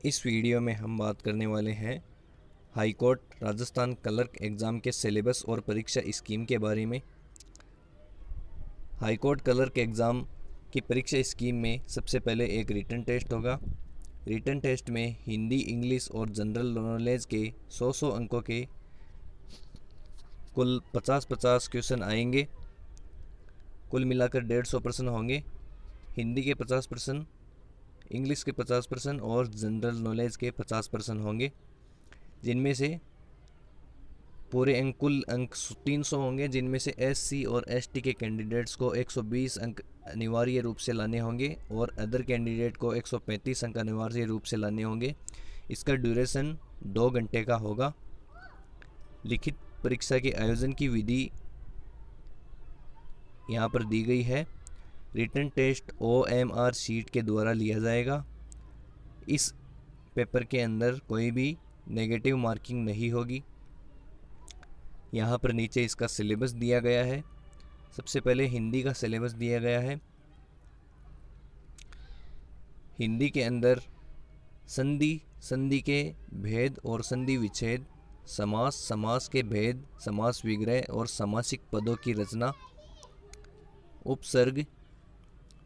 इस वीडियो में हम बात करने वाले हैं high court Rajasthan clerk exam के सिलेबस और परीक्षा स्कीम के बारे में। हाई कोर्ट क्लर्क एग्ज़ाम की परीक्षा स्कीम में सबसे पहले एक रिटन टेस्ट होगा। रिटन टेस्ट में हिंदी, इंग्लिश और जनरल नॉलेज के 100 अंकों के कुल 50-50 क्वेश्चन आएंगे। कुल मिलाकर 150 प्रश्न होंगे। हिंदी के 50%, इंग्लिश के 50% और जनरल नॉलेज के 50% होंगे, जिनमें से कुल अंक 300 होंगे, जिनमें से SC और ST के कैंडिडेट्स को 120 अंक अनिवार्य रूप से लाने होंगे और अदर कैंडिडेट को 135 अंक अनिवार्य रूप से लाने होंगे। इसका ड्यूरेशन 2 घंटे का होगा। लिखित परीक्षा के आयोजन की विधि यहाँ पर दी गई है। रिटन टेस्ट OMR शीट के द्वारा लिया जाएगा। इस पेपर के अंदर कोई भी नेगेटिव मार्किंग नहीं होगी। यहाँ पर नीचे इसका सिलेबस दिया गया है। सबसे पहले हिंदी का सिलेबस दिया गया है। हिंदी के अंदर संधि, संधि के भेद और संधि विच्छेद, समास, समास के भेद, समास विग्रह और समासिक पदों की रचना, उपसर्ग,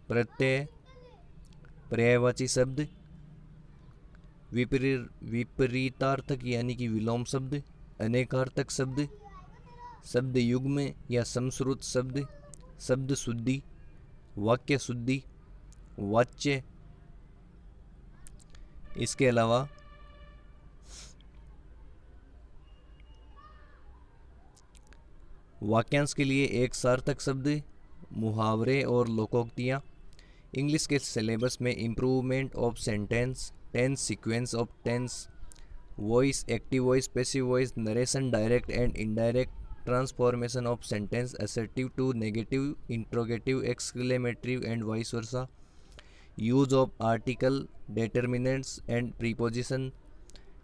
प्रत्यय, पर्यायवाची शब्द, विपरीतार्थक यानी कि विलोम शब्द, अनेकार्थक शब्द, शब्द युग्म या समश्रुत शब्द, शब्द शुद्धि, वाक्य शुद्धि, वाच्य। इसके अलावा वाक्यांश के लिए एक सार्थक शब्द, मुहावरे और लोकोक्तियाँ। इंग्लिश के सिलेबस में improvement of sentence, tense, sequence of tense, voice, active voice, passive voice, narration, direct and indirect, transformation of sentence, assertive to negative, interrogative, exclamatory and vice versa, use of article, determinants and preposition,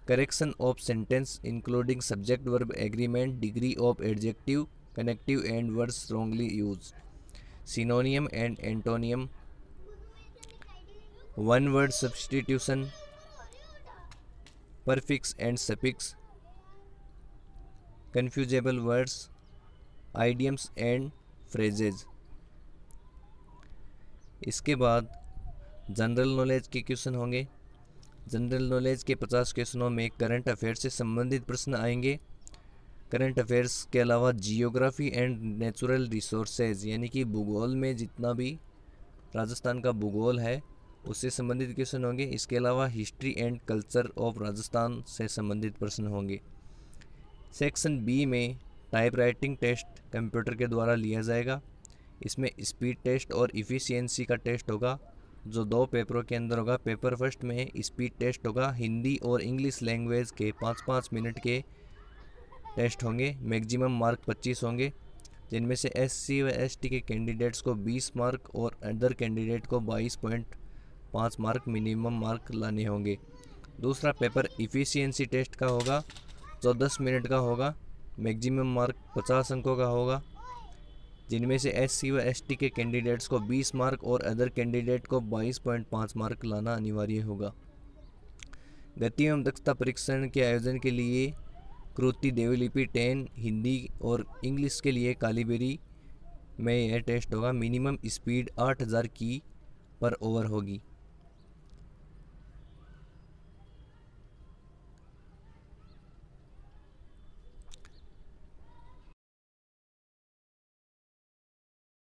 correction of sentence including subject verb agreement, degree of adjective, connective and words wrongly use, synonym and antonym, one word substitution, prefix and suffix, confusable words, idioms and phrases. इसके बाद general knowledge के question होंगे। General knowledge के 50 क्वेश्चनों में current affairs से संबंधित प्रश्न आएंगे। करंट अफेयर्स के अलावा जियोग्राफी एंड नेचुरल रिसोर्सेज यानी कि भूगोल में जितना भी राजस्थान का भूगोल है उससे संबंधित क्वेश्चन होंगे। इसके अलावा history and culture of Rajasthan से संबंधित प्रश्न होंगे। सेक्शन B में टाइप राइटिंग टेस्ट कंप्यूटर के द्वारा लिया जाएगा। इसमें स्पीड टेस्ट और इफ़िशियंसी का टेस्ट होगा, जो 2 पेपरों के अंदर होगा। पेपर फर्स्ट में स्पीड टेस्ट होगा। हिंदी और इंग्लिश लैंग्वेज के 5-5 मिनट के टेस्ट होंगे। मैक्सिमम मार्क 25 होंगे, जिनमें से SC व ST के कैंडिडेट्स को 20 मार्क और अदर कैंडिडेट को 22.5 मार्क मिनिमम मार्क लाने होंगे। दूसरा पेपर इफ़िशियंसी टेस्ट का होगा, जो 10 मिनट का होगा। मैक्सिमम मार्क 50 अंकों का होगा, जिनमें से SC व ST के कैंडिडेट्स को 20 मार्क और अदर कैंडिडेट को 22.5 मार्क लाना अनिवार्य होगा। गति एवं दक्षता परीक्षण के आयोजन के लिए कृति देवलिपि 10 हिंदी और इंग्लिश के लिए कालीबेरी में यह टेस्ट होगा। मिनिमम स्पीड 8000 की पर ओवर होगी।